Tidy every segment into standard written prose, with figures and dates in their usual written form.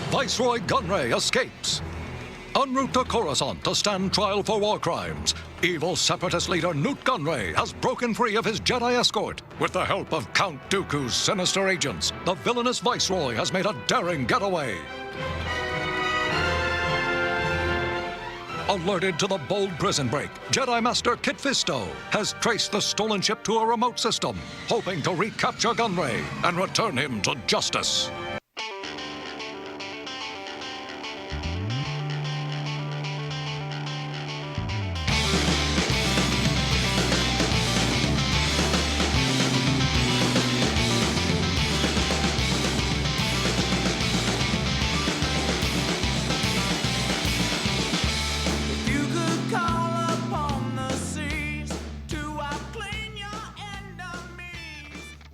Viceroy Gunray escapes. En route to Coruscant to stand trial for war crimes, evil Separatist leader Newt Gunray has broken free of his Jedi escort. With the help of Count Dooku's sinister agents, the villainous Viceroy has made a daring getaway. Alerted to the bold prison break, Jedi Master Kit Fisto has traced the stolen ship to a remote system, hoping to recapture Gunray and return him to justice.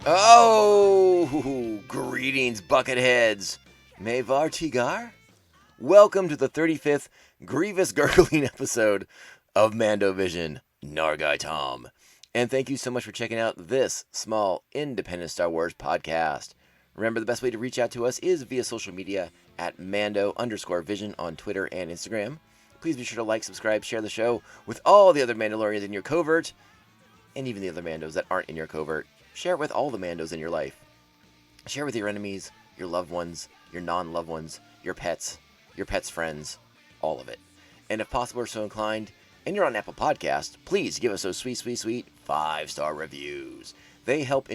Oh, greetings, Bucketheads. Mevar Tigar? Welcome to the 35th Grievous Gurgling episode of Mando Vision, Nargai Tom. And thank you so much for checking out this small, independent Star Wars podcast. Remember, the best way to reach out to us is via social media at Mando_Vision on Twitter and Instagram. Please be sure to like, subscribe, share the show with all the other Mandalorians in your covert, and even the other Mandos that aren't in your covert. Share it with all the Mandos in your life. Share with your enemies, your loved ones, your non-loved ones, your pets friends, all of it. And if possible or so inclined, and you're on Apple Podcast, please give us those sweet 5-star reviews. They help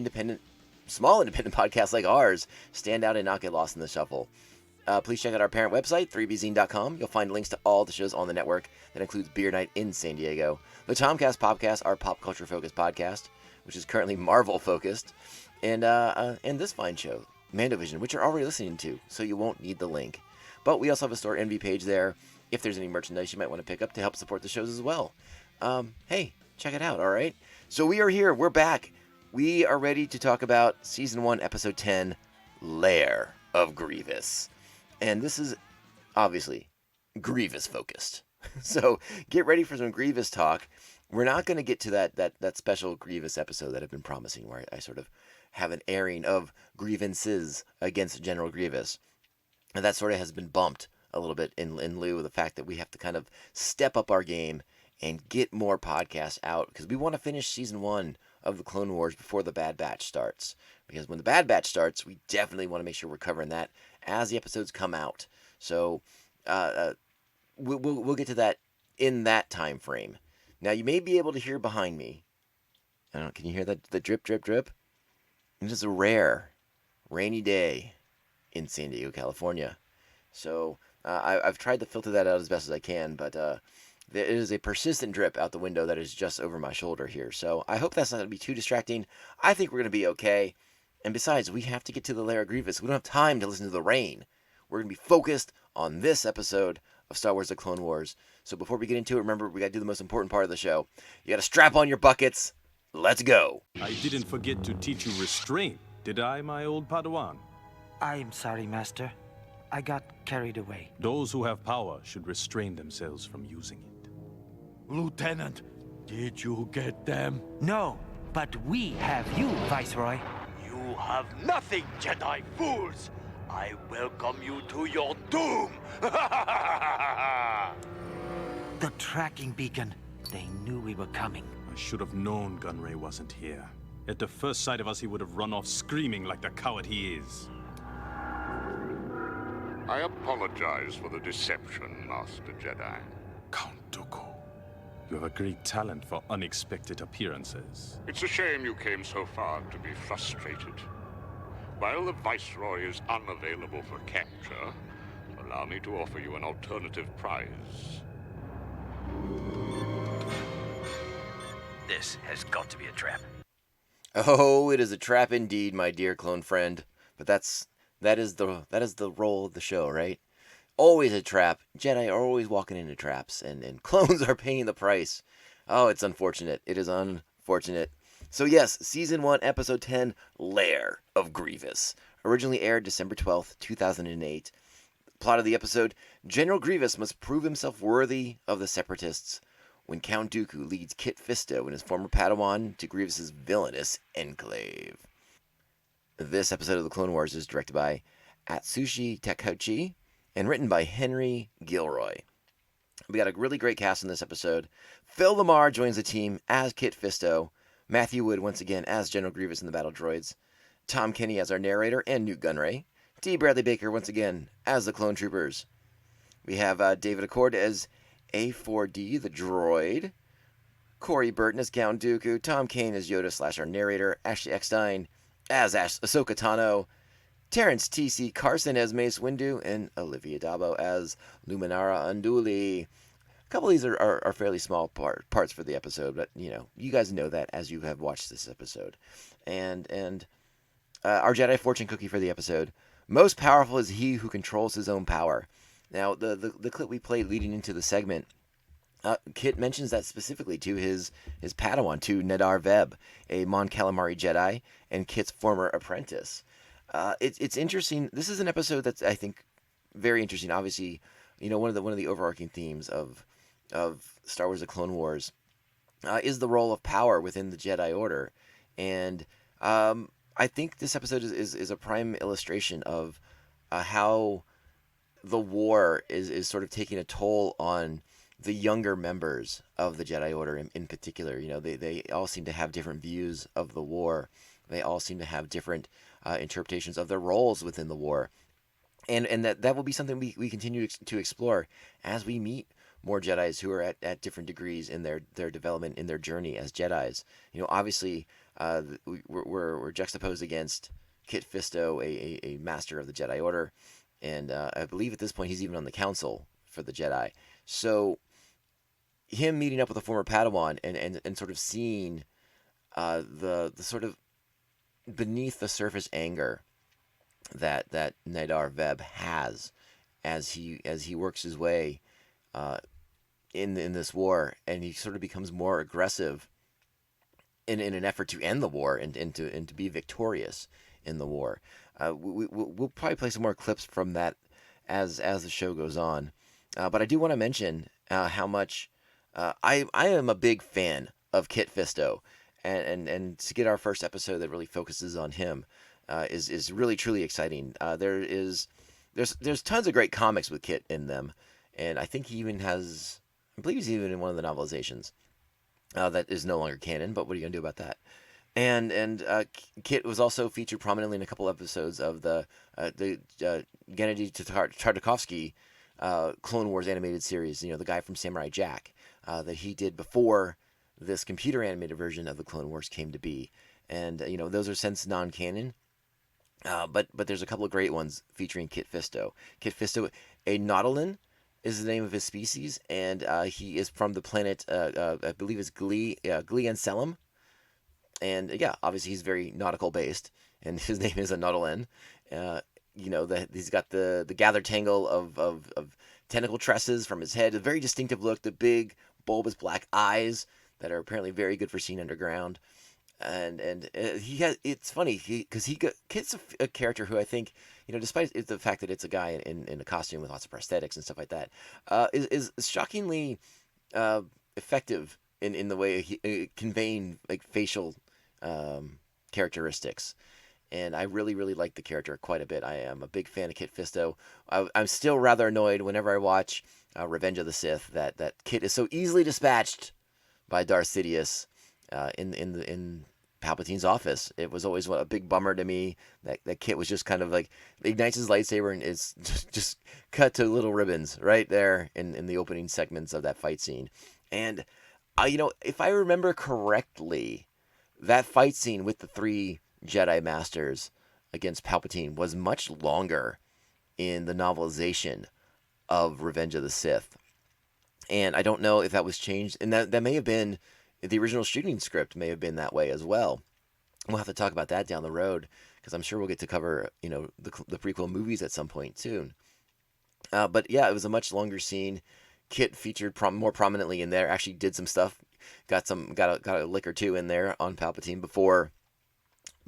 small independent podcasts like ours stand out and not get lost in the shuffle. Please check out our parent website, 3bzine.com. You'll find links to all the shows on the network. That includes Beer Night in San Diego, the Tomcast Popcast, our pop culture focused podcast, which is currently Marvel focused, and this fine show, Mandovision, which you're already listening to, so you won't need the link. But we also have a store envy page there. If there's any merchandise you might want to pick up to help support the shows as well, hey, check it out. All right. So we are here. We're back. We are ready to talk about Season 1, Episode 10, Lair of Grievous. And this is obviously Grievous focused. So get ready for some Grievous talk. We're not going to get to that special Grievous episode that I've been promising, where I sort of have an airing of grievances against General Grievous. And that sort of has been bumped a little bit in lieu of the fact that we have to kind of step up our game and get more podcasts out, because we want to finish Season 1 of the Clone Wars before the Bad Batch starts. Because when the Bad Batch starts, we definitely want to make sure we're covering that as the episodes come out. So we'll get to that in that time frame. Now, you may be able to hear behind me. I don't know, can you hear that? The drip, drip, drip? It is a rare, rainy day in San Diego, California. So, I've tried to filter that out as best as I can, but there is a persistent drip out the window that is just over my shoulder here. So, I hope that's not going to be too distracting. I think we're going to be okay. And besides, we have to get to the Lair of Grievous. We don't have time to listen to the rain. We're going to be focused on this episode of Star Wars The Clone Wars. So before we get into it, remember, we got to do the most important part of the show. You got to strap on your buckets. Let's go. I didn't forget to teach you restraint, did I, my old Padawan? I'm sorry, Master. I got carried away. Those who have power should restrain themselves from using it. Lieutenant, did you get them? No, but we have you, Viceroy. You have nothing, Jedi fools! I welcome you to your doom! The tracking beacon. They knew we were coming. I should have known Gunray wasn't here. At the first sight of us, he would have run off screaming like the coward he is. I apologize for the deception, Master Jedi. Count Dooku, you have a great talent for unexpected appearances. It's a shame you came so far to be frustrated. While the Viceroy is unavailable for capture, allow me to offer you an alternative prize. This has got to be a trap. Oh, it is a trap indeed, my dear clone friend. But that is the role of the show, right? Always a trap. Jedi are always walking into traps, and clones are paying the price. Oh, it's unfortunate. It is unfortunate. So yes, Season 1, Episode 10, Lair of Grievous. Originally aired December 12th, 2008. Plot of the episode: General Grievous must prove himself worthy of the Separatists when Count Dooku leads Kit Fisto and his former Padawan to Grievous's villainous enclave. This episode of the Clone Wars is directed by Atsushi Takeuchi and written by Henry Gilroy. We got a really great cast in this episode. Phil Lamar joins the team as Kit Fisto. Matthew Wood once again as General Grievous in the Battle Droids. Tom Kenny as our narrator and Newt Gunray. D. Bradley Baker once again as the Clone Troopers. We have David Accord as A4D, the droid. Corey Burton as Count Dooku. Tom Kane as Yoda / our narrator. Ashley Eckstein as Ahsoka Tano. Terrence T.C. Carson as Mace Windu. And Olivia Dabo as Luminara Unduli. A couple of these are fairly small parts for the episode, but you guys know that as you have watched this episode. And our Jedi fortune cookie for the episode: most powerful is he who controls his own power. Now, the clip we played leading into the segment, Kit mentions that specifically to his Padawan, to Nadar Veb, a Mon Calamari Jedi and Kit's former apprentice. It's interesting. This is an episode that's, I think, very interesting. Obviously, one of the overarching themes of Star Wars: The Clone Wars is the role of power within the Jedi Order, and I think this episode is a prime illustration of how the war is sort of taking a toll on the younger members of the Jedi Order in particular. They all seem to have different views of the war. They all seem to have different interpretations of their roles within the war. And that will be something we continue to explore as we meet more Jedis who are at different degrees in their development, in their journey as Jedis. Obviously, we're juxtaposed against Kit Fisto, a master of the Jedi Order, and I believe at this point he's even on the council for the Jedi. So him meeting up with a former Padawan and sort of seeing the sort of beneath the surface anger that Nadar Veb has as he works his way in this war, and he sort of becomes more aggressive in an effort to end the war and to be victorious in the war. We'll probably play some more clips from that as the show goes on, but I do want to mention how much I am a big fan of Kit Fisto, and to get our first episode that really focuses on him is really truly exciting. There's tons of great comics with Kit in them, and I think he even has, I believe he's even in one of the novelizations that is no longer canon. But what are you gonna do about that? And Kit was also featured prominently in a couple episodes of the Gennady Tartakovsky Clone Wars animated series. The guy from Samurai Jack that he did before this computer animated version of the Clone Wars came to be. And those are since non-canon. But there's a couple of great ones featuring Kit Fisto. Kit Fisto, a Nautolan, is the name of his species, and he is from the planet, I believe it's Glee and Selim. And yeah, obviously he's very nautical based, and his name is a Nautolan. He's got the gathered tangle of tentacle tresses from his head, a very distinctive look, the big bulbous black eyes that are apparently very good for seeing underground. And he has, it's funny because Kit's a character who I think, despite the fact that it's a guy in a costume with lots of prosthetics and stuff like that, is shockingly effective in the way he conveying like facial characteristics. And I really, really like the character quite a bit. I am a big fan of Kit Fisto. I'm still rather annoyed whenever I watch Revenge of the Sith that Kit is so easily dispatched by Darth Sidious in Palpatine's office. It was always a big bummer to me that Kit was just kind of like ignites his lightsaber and is just cut to little ribbons right there in the opening segments of that fight scene. And if I remember correctly, that fight scene with the three Jedi Masters against Palpatine was much longer in the novelization of Revenge of the Sith. And I don't know if that was changed, and that may have been the original shooting script may have been that way as well. We'll have to talk about that down the road, because I'm sure we'll get to cover, the prequel movies at some point soon. But yeah, it was a much longer scene. Kit featured more prominently in there. Actually, did some stuff. Got a lick or two in there on Palpatine before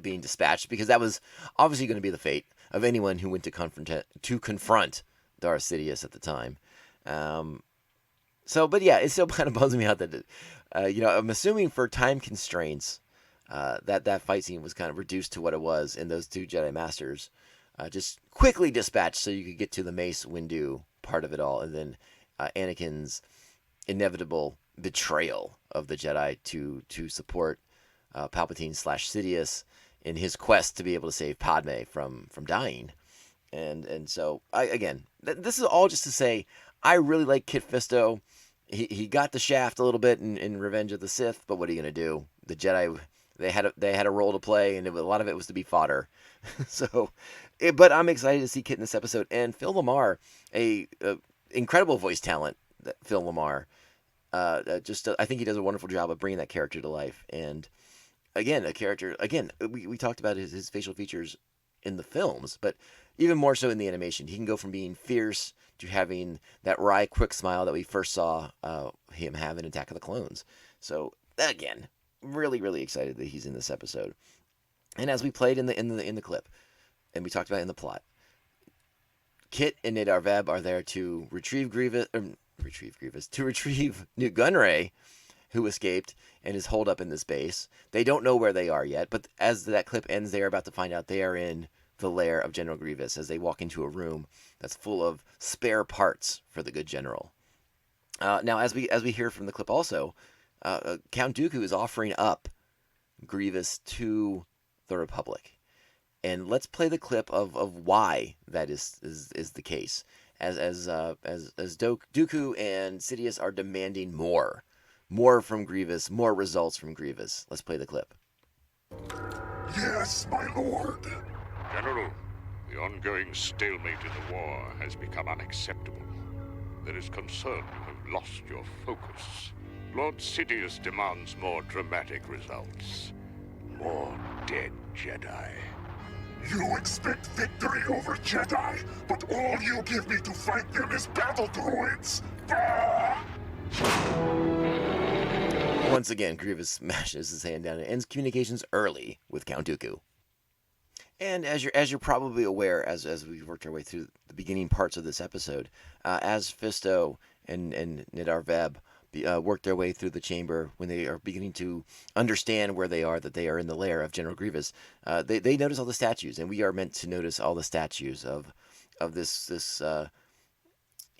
being dispatched, because that was obviously going to be the fate of anyone who went to confront Darth Sidious at the time. But yeah, it still kind of bums me out that, I'm assuming for time constraints, that fight scene was kind of reduced to what it was, and those two Jedi Masters just quickly dispatched so you could get to the Mace Windu part of it all, and then Anakin's inevitable betrayal of the Jedi to support Palpatine / Sidious in his quest to be able to save Padme from dying. And so this is all just to say I really like Kit Fisto. He got the shaft a little bit in Revenge of the Sith, but what are you gonna do? The Jedi, they had a role to play, and a lot of it was to be fodder. But I'm excited to see Kit in this episode, and Phil LaMarr, a incredible voice talent. Phil LaMarr, I think he does a wonderful job of bringing that character to life. And again, we talked about his facial features in the films, but even more so in the animation. He can go from being fierce to having that wry, quick smile that we first saw him have in Attack of the Clones. So again, really, really excited that he's in this episode. And as we played in the clip, and we talked about in the plot, Kit and Nid Arveb are there to retrieve Newt Gunray, who escaped and is holed up in this base. They don't know where they are yet, but as that clip ends, they are about to find out they are in the lair of General Grievous as they walk into a room that's full of spare parts for the good general. Now, as we hear from the clip also, Count Dooku is offering up Grievous to the Republic. And let's play the clip of why that is the case. As Dooku and Sidious are demanding more from Grievous, more results from Grievous. Let's play the clip. Yes, my lord. General, the ongoing stalemate in the war has become unacceptable. There is concern you have lost your focus. Lord Sidious demands more dramatic results. More dead Jedi. You expect victory over Jedi, but all you give me to fight them is battle droids. Once again, Grievous smashes his hand down and ends communications early with Count Dooku. And as you're probably aware, as we've worked our way through the beginning parts of this episode, as Fisto and Nid Arveb work their way through the chamber, when they are beginning to understand where they are, that they are in the lair of General Grievous, they notice all the statues, and we are meant to notice all the statues of this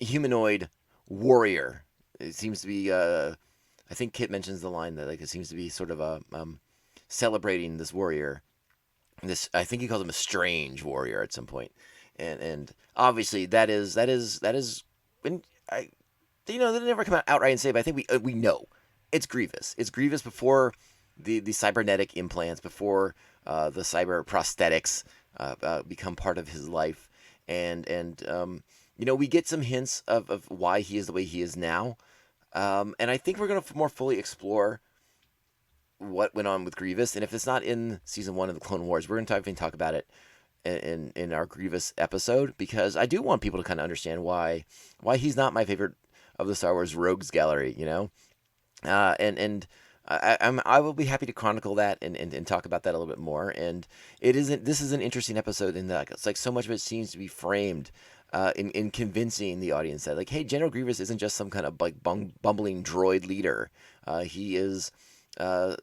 humanoid warrior. It seems to be, I think Kit mentions the line that it seems to be sort of celebrating this warrior. This, I think he calls him a strange warrior at some point, and obviously that is when they never come out outright and say, but I think we know it's Grievous. It's Grievous before the cybernetic implants, before the cyber prosthetics become part of his life, and we get some hints of why he is the way he is now, and I think we're going to more fully explore what went on with Grievous, and if it's not in season 1 of the Clone Wars, we're going to talk about it in our Grievous episode, because I do want people to kind of understand why he's not my favorite of the Star Wars rogues gallery, and I will be happy to chronicle that and talk about that a little bit more. And this is an interesting episode in that it's like so much of it seems to be framed in convincing the audience that, like, hey, General Grievous isn't just some kind of like bumbling droid leader. He is a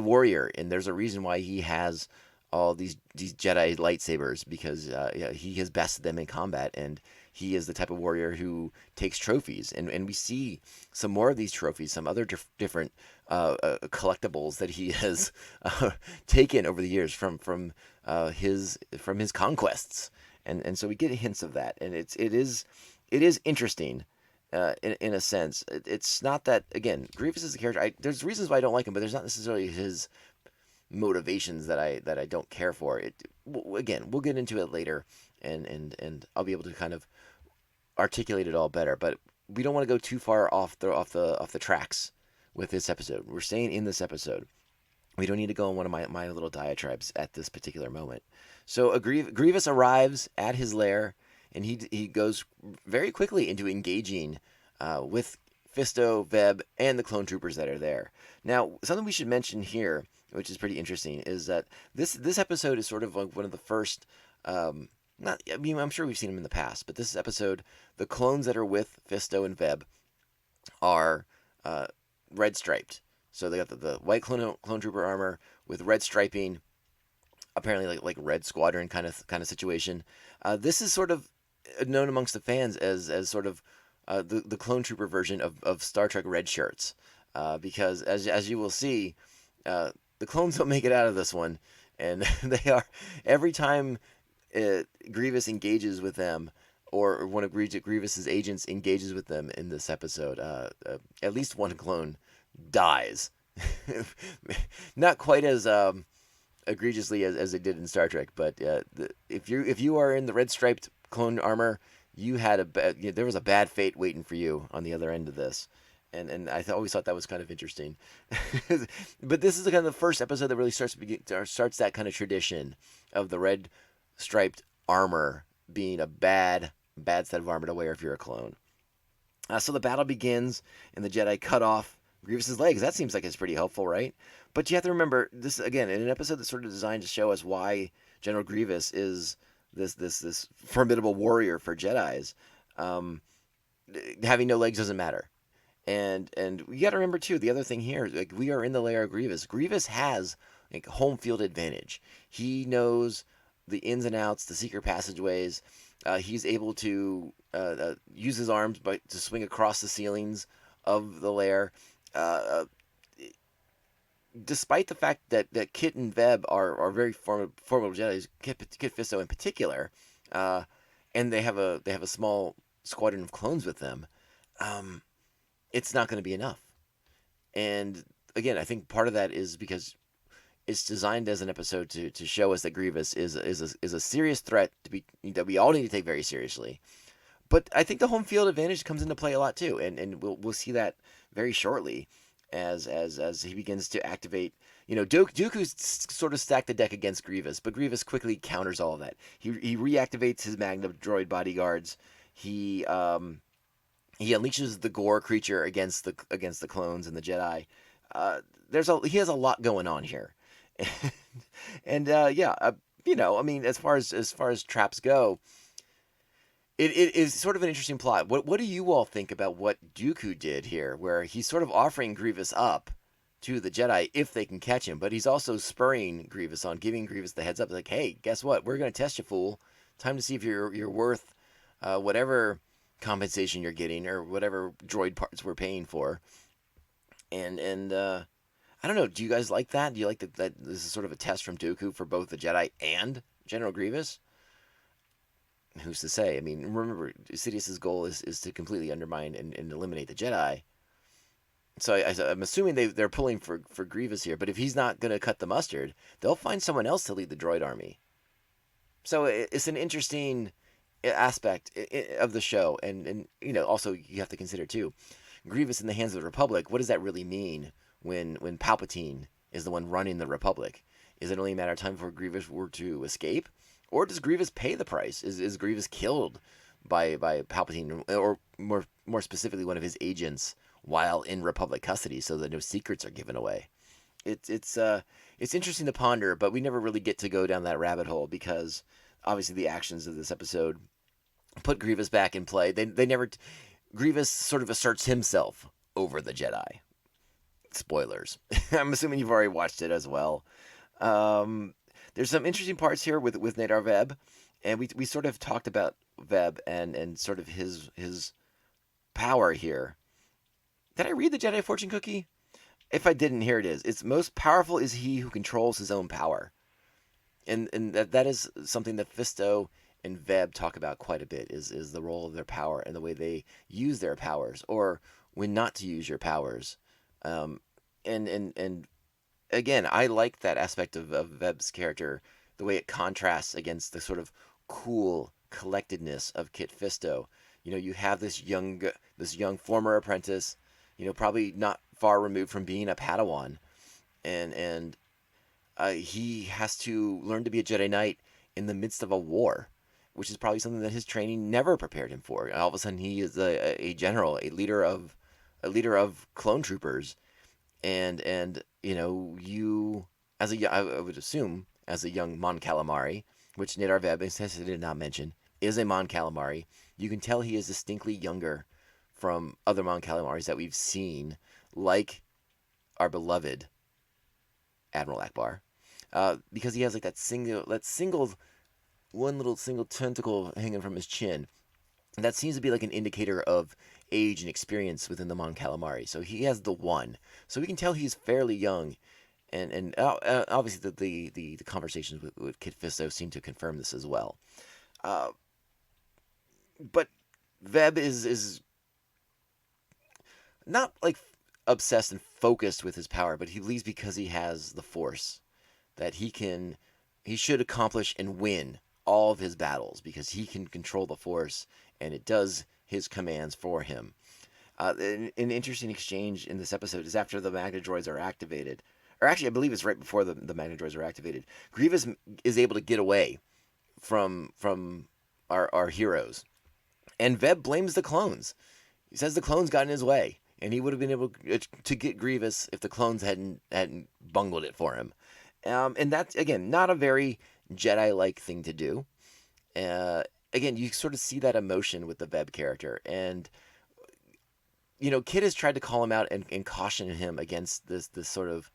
warrior, and there's a reason why he has all these Jedi lightsabers, because he has bested them in combat, and he is the type of warrior who takes trophies, and we see some more of these trophies, some other different collectibles that he has taken over the years from his conquests, and so we get hints of that, and it is interesting. In a sense, it's not that, again, Grievous is a character. There's reasons why I don't like him, but there's not necessarily his motivations that I don't care for. Again, we'll get into it later, and I'll be able to kind of articulate it all better. But we don't want to go too far off the tracks with this episode. We're staying in this episode. We don't need to go on one of my little diatribes at this particular moment. So Grievous arrives at his lair, and he goes very quickly into engaging with Fisto, Veb, and the clone troopers that are there. Now, something we should mention here, which is pretty interesting, is that this episode is sort of like one of the first. I'm sure we've seen them in the past, but this episode, the clones that are with Fisto and Veb are red striped. So they got the white clone trooper armor with red striping. apparently like Red Squadron kind of situation. This is sort of known amongst the fans as sort of the clone trooper version of Star Trek Red Shirts, because as you will see, the clones don't make it out of this one, and they are every time Grievous engages with them, or one of Grievous's agents engages with them in this episode, at least one clone dies. Not quite as egregiously as they did in Star Trek, but if you are in the red striped clone armor, you had there was a bad fate waiting for you on the other end of this, and I always thought that was kind of interesting. But this is kind of the first episode that really starts that kind of tradition of the red striped armor being a bad set of armor to wear if you're a clone. So the battle begins, and the Jedi cut off Grievous's legs. That seems like it's pretty helpful, right? But you have to remember, this again, in an episode that's sort of designed to show us why General Grievous is this formidable warrior for Jedis. Having no legs doesn't matter. And you got to remember too, the other thing here, like, we are in the Lair of Grievous. Grievous has like home field advantage. He knows the ins and outs, the secret passageways. He's able to use his arms to swing across the ceilings of the lair. Despite the fact that Kit and Veb are very formidable Jedi, Kit Fisto in particular, and they have a small squadron of clones with them, it's not going to be enough. And again, I think part of that is because it's designed as an episode to show us that Grievous is a serious threat that we all need to take very seriously. But I think the home field advantage comes into play a lot too, and we'll see that very shortly as he begins to activate. Dooku's sort of stacked the deck against Grievous, but Grievous quickly counters all of that. He reactivates his Magna droid bodyguards. He unleashes the Gore creature against the clones and the Jedi. He has a lot going on here, and I mean, as far as traps go, it is sort of an interesting plot. What do you all think about what Dooku did here, where he's sort of offering Grievous up to the Jedi if they can catch him, but he's also spurring Grievous on, giving Grievous the heads up, like, hey, guess what? We're going to test you, fool. Time to see if you're worth whatever compensation you're getting or whatever droid parts we're paying for. And I don't know. Do you guys like that? Do you like that this is sort of a test from Dooku for both the Jedi and General Grievous? Who's to say? I mean, remember, Sidious's goal is to completely undermine and eliminate the Jedi. So I'm assuming they're pulling for Grievous here. But if he's not going to cut the mustard, they'll find someone else to lead the droid army. So it's an interesting aspect of the show. And also you have to consider, too, Grievous in the hands of the Republic. What does that really mean when Palpatine is the one running the Republic? Is it only a matter of time before Grievous were to escape? Or does Grievous pay the price? Is Grievous killed by Palpatine, or more specifically, one of his agents while in Republic custody, so that no secrets are given away? It's interesting to ponder, but we never really get to go down that rabbit hole because obviously the actions of this episode put Grievous back in play. They never. Grievous sort of asserts himself over the Jedi. Spoilers. I'm assuming you've already watched it as well. There's some interesting parts here with Nadar Veb, and we sort of talked about Veb and sort of his power here. Did I read the Jedi fortune cookie? If I didn't, here it is. It's most powerful is he who controls his own power. And that is something that Fisto and Veb talk about quite a bit, is the role of their power and the way they use their powers, or when not to use your powers. And again, I like that aspect of Veb's character, the way it contrasts against the sort of cool collectedness of Kit Fisto. You have this young former apprentice, probably not far removed from being a Padawan, and he has to learn to be a Jedi Knight in the midst of a war, which is probably something that his training never prepared him for. All of a sudden, he is a general, a leader of clone troopers, and you I would assume as a young Mon Calamari, which Nadar Veb did not mention, is a Mon Calamari. You can tell he is distinctly younger from other Mon Calamaris that we've seen, like our beloved Admiral Akbar. because he has like that single one little single tentacle hanging from his chin. And that seems to be like an indicator of age and experience within the Mon Calamari. So he has the one. So we can tell he's fairly young. And obviously the conversations with Kit Fisto seem to confirm this as well. But Veb is not like obsessed and focused with his power, but he believes because he has the Force that he should accomplish and win all of his battles because he can control the Force and it does his commands for him. An interesting exchange in this episode is after the Magna Droids are activated, or actually I believe it's right before the Magna Droids are activated. Grievous is able to get away from our heroes, and Veb blames the clones. He says the clones got in his way, and he would have been able to get Grievous if the clones hadn't bungled it for him. And that's, again, not a very Jedi-like thing to do. Again, you sort of see that emotion with the Veb character. And, Kit has tried to call him out and caution him against this sort of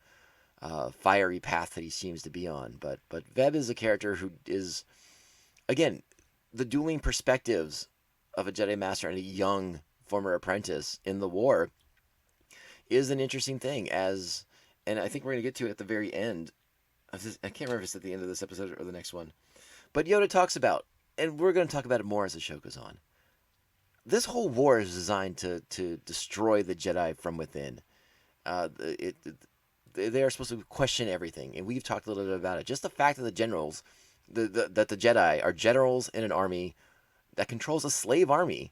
fiery path that he seems to be on. But Veb is a character who is, again, the dueling perspectives of a Jedi Master and a young former apprentice in the war is an interesting thing. And I think we're going to get to it at the very end. I can't remember if it's at the end of this episode or the next one. But Yoda talks about, and we're going to talk about it more as the show goes on, this whole war is designed to destroy the Jedi from within. They are supposed to question everything, and we've talked a little bit about it. Just the fact that the generals, that the Jedi are generals in an army that controls a slave army.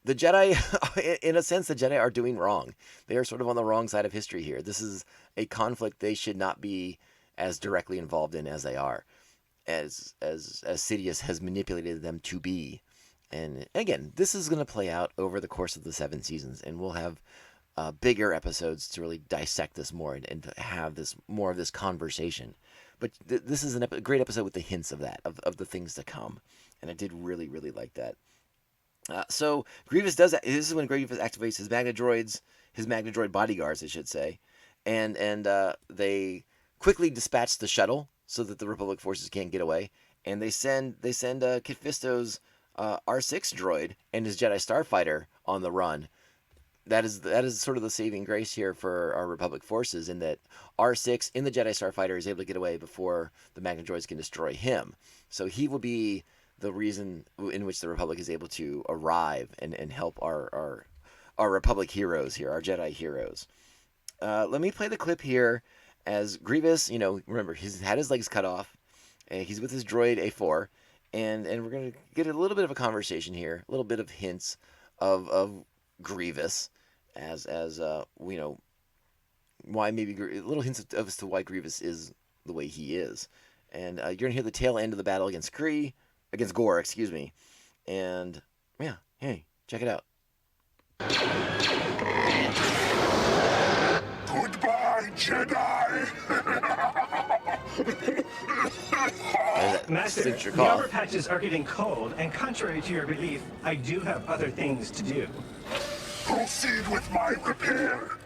The Jedi, in a sense, the Jedi are doing wrong. They are sort of on the wrong side of history here. This is a conflict they should not be as directly involved in as they are, as Sidious has manipulated them to be. And again, this is going to play out over the course of the 7 seasons, and we'll have bigger episodes to really dissect this more and to have more of this conversation. But this is a great episode with the hints of that, of the things to come. And I did really, really like that. So Grievous does that. This is when Grievous activates his Magna Droid bodyguards, I should say, and they quickly dispatch the shuttle so that the Republic forces can't get away, and they send Kit Fisto's R6 droid and his Jedi Starfighter on the run. That is sort of the saving grace here for our Republic forces, in that R6 in the Jedi Starfighter is able to get away before the Magna Droids can destroy him. So he will be the reason in which the Republic is able to arrive and help our Republic heroes here, our Jedi heroes. Let me play the clip here as Grievous, remember, he's had his legs cut off, and he's with his droid A4, and we're going to get a little bit of a conversation here, a little bit of hints of Grievous as why maybe little hints as to why Grievous is the way he is. And you're going to hear the tail end of the battle against Gore, excuse me. And yeah, hey, check it out. Goodbye, Jedi! Master, the armor patches are getting cold, and contrary to your belief, I do have other things to do. Proceed with my repair.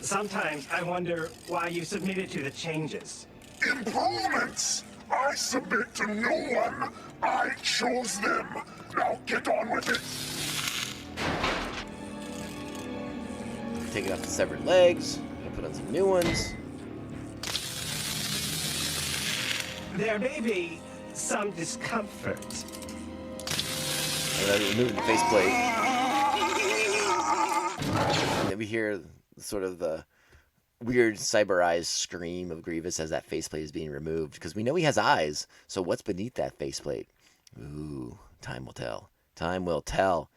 Sometimes I wonder why you submitted to the changes. Improvements! I submit to no one. I chose them. Now get on with it. Taking off the severed legs, gonna put on some new ones. There may be some discomfort. And then removing the faceplate. And then we hear sort of the weird cyberized scream of Grievous as that faceplate is being removed, because we know he has eyes, so what's beneath that faceplate? Ooh, time will tell. Time will tell.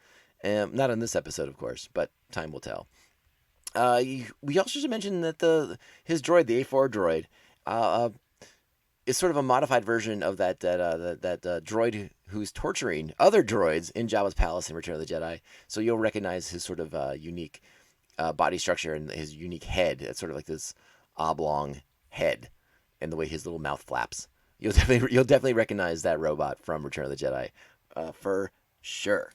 Not in this episode, of course, but time will tell. We also should mention that his droid, the A4 droid, is sort of a modified version of that droid who's torturing other droids in Jabba's palace in Return of the Jedi. So you'll recognize his sort of unique body structure and his unique head. It's sort of like this oblong head, and the way his little mouth flaps. You'll definitely recognize that robot from Return of the Jedi, for sure.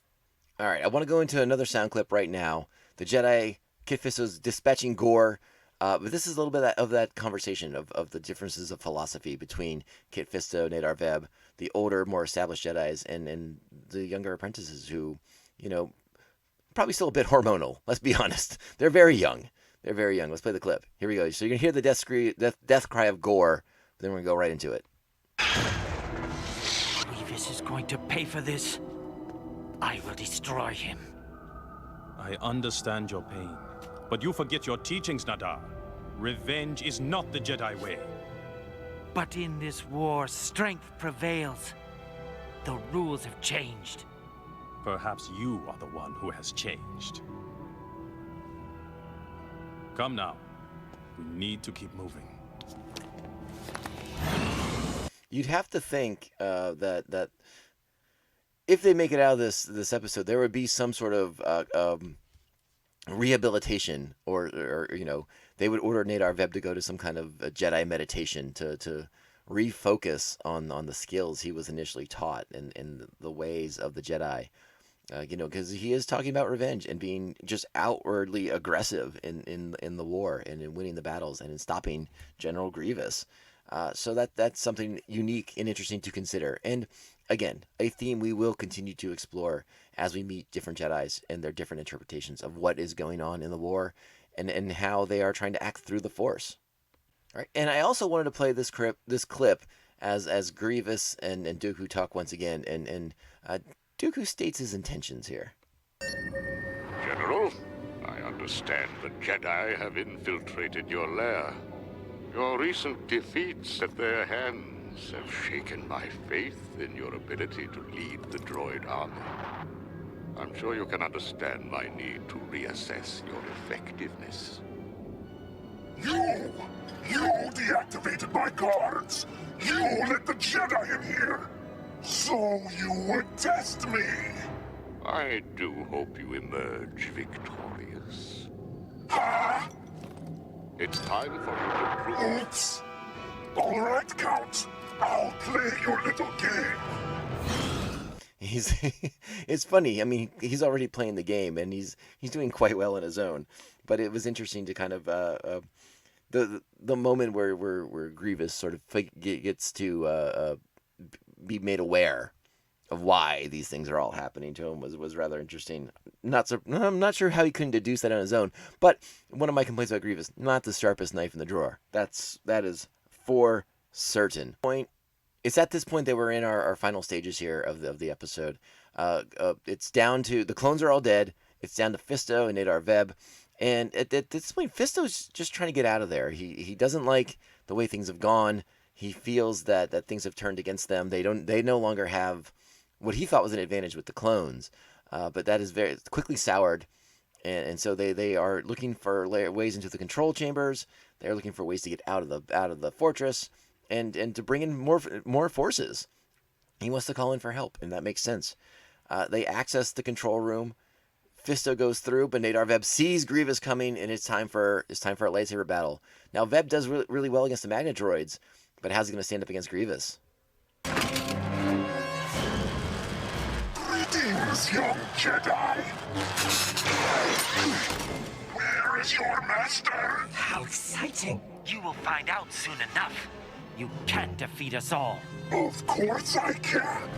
All right, I want to go into another sound clip right now. The Jedi, Kit Fisto's dispatching Gore But this is a little bit of that conversation of the differences of philosophy between Kit Fisto, Nadar Veb, the older, more established Jedis, and the younger apprentices who, probably still a bit hormonal. Let's be honest. They're very young. They're very young. Let's play the clip. Here we go. So you're going to hear the death cry of gore, but then we're going to go right into it. Grievous is going to pay for this. I will destroy him. I understand your pain, but you forget your teachings, Nadar. Revenge is not the Jedi way. But in this war, strength prevails. The rules have changed. Perhaps you are the one who has changed. Come now. We need to keep moving. You'd have to think that if they make it out of this episode, there would be some sort of rehabilitation, or they would order Nadar Veb to go to some kind of a Jedi meditation to refocus on the skills he was initially taught and the ways of the Jedi. Because he is talking about revenge and being just outwardly aggressive in the war and in winning the battles and in stopping General Grievous. So that's something unique and interesting to consider. And again, a theme we will continue to explore as we meet different Jedis and their different interpretations of what is going on in the war and how they are trying to act through the Force. All right. And I also wanted to play this clip as Grievous and Dooku talk once again, and Dooku states his intentions here. General, I understand the Jedi have infiltrated your lair. Your recent defeats at their hands have shaken my faith in your ability to lead the droid army. I'm sure you can understand my need to reassess your effectiveness. You deactivated my guards! You let the Jedi in here! So you would test me! I do hope you emerge victorious. Ha! It's time for you to prove... Oops! Alright, Count. I'll play your little game. It's funny. I mean, he's already playing the game, and he's doing quite well on his own. But it was interesting to kind of the moment where Grievous sort of gets to be made aware of why these things are all happening to him was rather interesting. I'm not sure how he couldn't deduce that on his own. But one of my complaints about Grievous, not the sharpest knife in the drawer. That is for certain. It's at this point that we're in our final stages here of the episode. It's down to the clones are all dead. It's down to Fisto and Nadar Veb. And at this point, Fisto's just trying to get out of there. He doesn't like the way things have gone. He feels that things have turned against them. They no longer have what he thought was an advantage with the clones. But that is very quickly soured. And so they are looking for ways into the control chambers. They're looking for ways to get out of the fortress and to bring in more forces. He wants to call in for help, and that makes sense. They access the control room. Fisto goes through, but Nadar Veb sees Grievous coming, and it's time for a lightsaber battle. Now Veb does really well against the Magna droids, but how's he going to stand up against Grievous? Greetings, young Jedi. Where is your master? How exciting! You will find out soon enough. You can't defeat us all. Of course I can.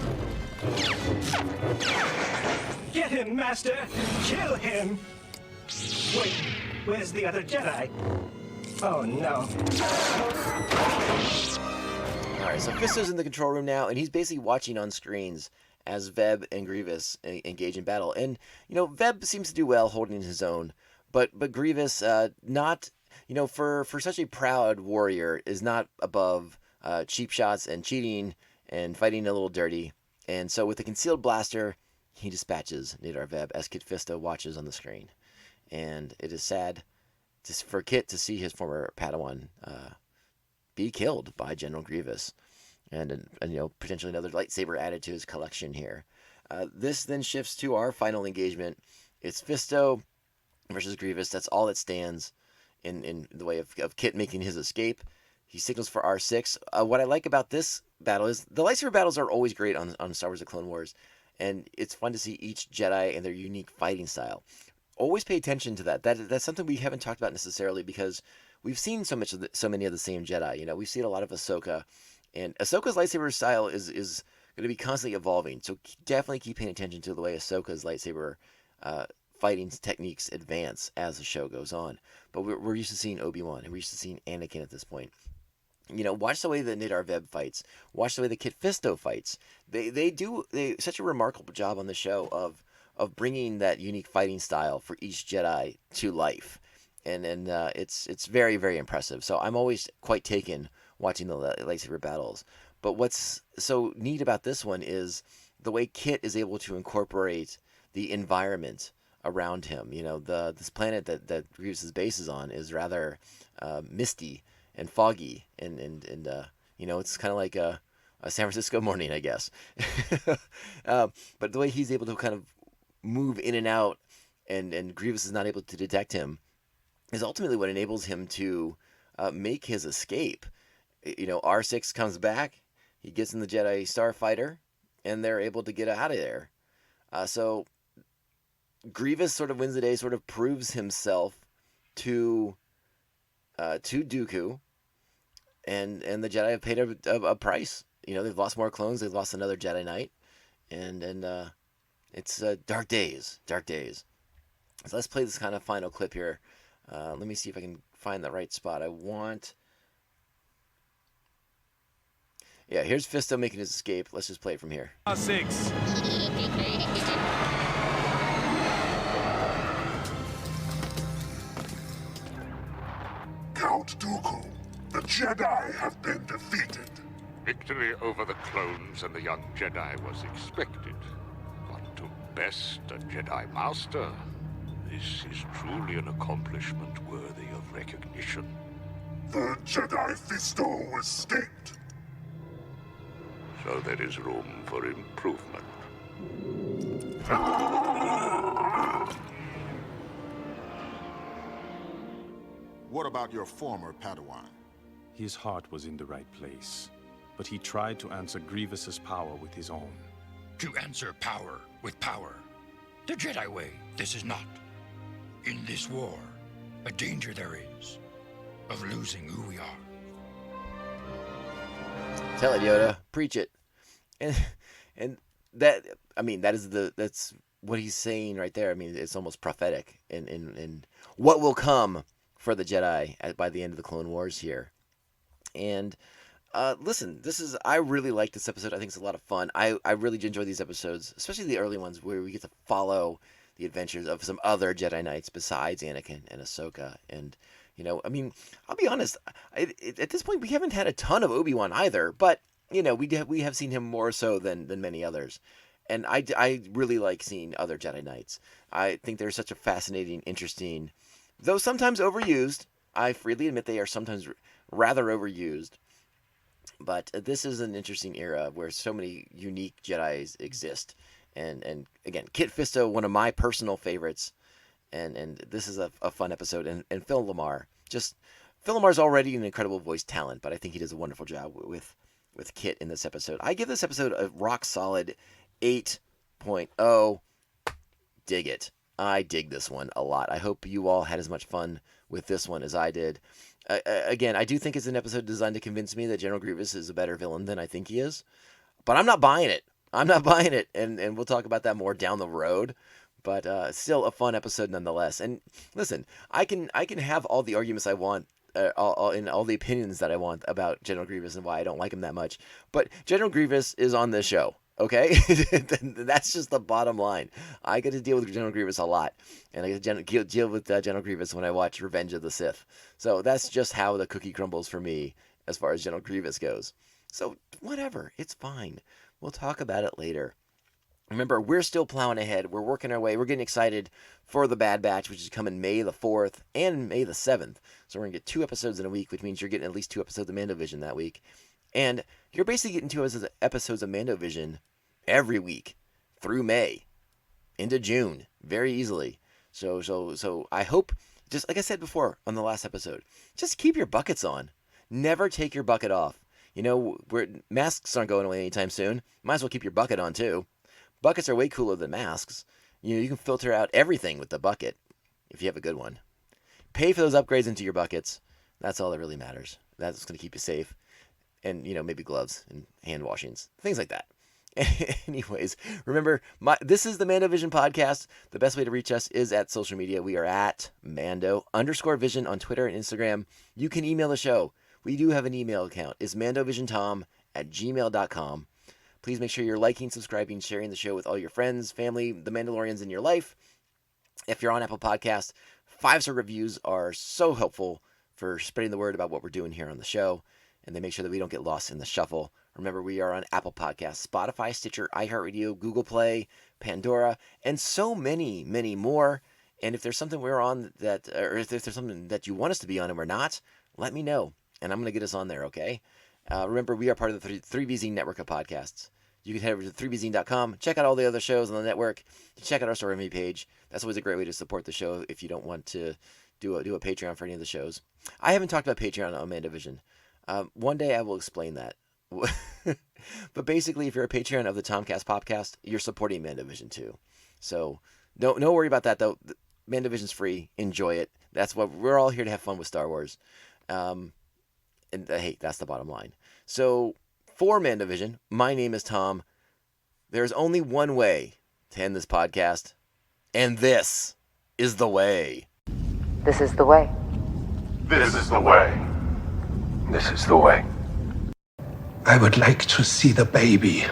Get him, Master! Kill him! Wait, where's the other Jedi? Oh, no. Alright, so Fisto's in the control room now, and he's basically watching on screens as Veb and Grievous engage in battle. And, Veb seems to do well holding his own, but Grievous, not, for such a proud warrior, is not above cheap shots and cheating and fighting a little dirty. And so with a concealed blaster, he dispatches Nadar Veb as Kit Fisto watches on the screen. And it is sad for Kit to see his former Padawan be killed by General Grievous. And potentially another lightsaber added to his collection here. This then shifts to our final engagement. It's Fisto versus Grievous. That's all that stands in the way of Kit making his escape. He signals for R6. What I like about this battle is the lightsaber battles are always great on Star Wars: The Clone Wars, and it's fun to see each Jedi and their unique fighting style. Always pay attention to that. That's something we haven't talked about necessarily, because we've seen so many of the same Jedi. You know, we've seen a lot of Ahsoka, and Ahsoka's lightsaber style is going to be constantly evolving. So definitely keep paying attention to the way Ahsoka's lightsaber fighting techniques advance as the show goes on. But we're used to seeing Obi-Wan, and we're used to seeing Anakin at this point. You know, watch the way the Nidar Veb fights. Watch the way the Kit Fisto fights. They do such a remarkable job on the show of bringing that unique fighting style for each Jedi to life, and it's very, very impressive. So I'm always quite taken watching the lightsaber battles. But what's so neat about this one is the way Kit is able to incorporate the environment around him. You know, this planet that Grievous' base is on is rather misty and foggy, and you know, it's kind of like a San Francisco morning, I guess. But the way he's able to kind of move in and out, and Grievous is not able to detect him, is ultimately what enables him to make his escape. You know, R6 comes back, he gets in the Jedi Starfighter, and they're able to get out of there. So Grievous sort of wins the day, sort of proves himself to Dooku, and the Jedi have paid a price. You know, they've lost more clones, they've lost another Jedi Knight, and it's dark days. So let's play this kind of final clip here. Let me see if I can find the right spot. Yeah, here's Fisto making his escape. Let's just play it from here. 6. Count Dooku, the Jedi have been defeated. Victory over the clones and the young Jedi was expected. But to best a Jedi Master, this is truly an accomplishment worthy of recognition. The Jedi Fisto escaped. So there is room for improvement. What about your former Padawan? His heart was in the right place, but he tried to answer Grievous's power with his own. To answer power with power. The Jedi way, this is not. In this war, a danger there is of losing who we are. Tell it, Yoda. Preach it. And that, I mean, that's what he's saying right there. I mean, it's almost prophetic in what will come for the Jedi by the end of the Clone Wars here. And listen, I really like this episode. I think it's a lot of fun. I really enjoy these episodes, especially the early ones where we get to follow the adventures of some other Jedi Knights besides Anakin and Ahsoka. And, you know, I mean, I'll be honest, at this point we haven't had a ton of Obi-Wan either, but, you know, we have seen him more so than many others. And I really like seeing other Jedi Knights. I think they're such a fascinating, interesting, though sometimes overused. I freely admit they are sometimes rather overused. But this is an interesting era where so many unique Jedis exist. And again, Kit Fisto, one of my personal favorites. And this is a fun episode. And Phil LaMarr. Phil LaMarr's already an incredible voice talent, but I think he does a wonderful job with Kit in this episode. I give this episode a rock solid 8.0. Dig it. I dig this one a lot. I hope you all had as much fun with this one as I did. Again, I do think it's an episode designed to convince me that General Grievous is a better villain than I think he is. But I'm not buying it. And we'll talk about that more down the road. But still a fun episode nonetheless. And listen, I can have all the arguments I want, all the opinions that I want about General Grievous and why I don't like him that much. But General Grievous is on this show. Okay? That's just the bottom line. I get to deal with General Grievous a lot. And I get to deal with General Grievous when I watch Revenge of the Sith. So that's just how the cookie crumbles for me as far as General Grievous goes. So whatever. It's fine. We'll talk about it later. Remember, we're still plowing ahead. We're working our way. We're getting excited for the Bad Batch, which is coming May the 4th and May the 7th. So we're going to get 2 episodes in a week, which means you're getting at least 2 episodes of MandoVision that week. And you're basically getting 2 episodes of MandoVision every week through May into June very easily. So I hope, just like I said before on the last episode, just keep your buckets on. Never take your bucket off. You know, masks aren't going away anytime soon. Might as well keep your bucket on too. Buckets are way cooler than masks. You know, you can filter out everything with the bucket if you have a good one. Pay for those upgrades into your buckets. That's all that really matters. That's going to keep you safe. And, maybe gloves and hand washings, things like that. Anyways, remember, this is the MandoVision podcast. The best way to reach us is at social media. We are at Mando_Vision on Twitter and Instagram. You can email the show. We do have an email account. It's mandovisiontom@gmail.com. Please make sure you're liking, subscribing, sharing the show with all your friends, family, the Mandalorians in your life. If you're on Apple Podcasts, 5-star reviews are so helpful for spreading the word about what we're doing here on the show. And they make sure that we don't get lost in the shuffle. Remember, we are on Apple Podcasts, Spotify, Stitcher, iHeartRadio, Google Play, Pandora, and so many, many more. And if there's something we're on that, or if there's something that you want us to be on and we're not, let me know. And I'm going to get us on there, okay? Remember, we are part of the 3BZ network of podcasts. You can head over to 3BZ.com, check out all the other shows on the network, check out our Story Me page. That's always a great way to support the show if you don't want to do a Patreon for any of the shows. I haven't talked about Patreon on MandoVision. One day I will explain that. But basically, if you're a Patreon of the Tomcast Podcast, you're supporting MandoVision too. So don't worry about that, though. MandoVision's free. Enjoy it. That's what we're all here to have fun with Star Wars. And hey, that's the bottom line. So for MandoVision, my name is Tom. There's only one way to end this podcast, and this is the way. This is the way. This is the way. This is the way. I would like to see the baby.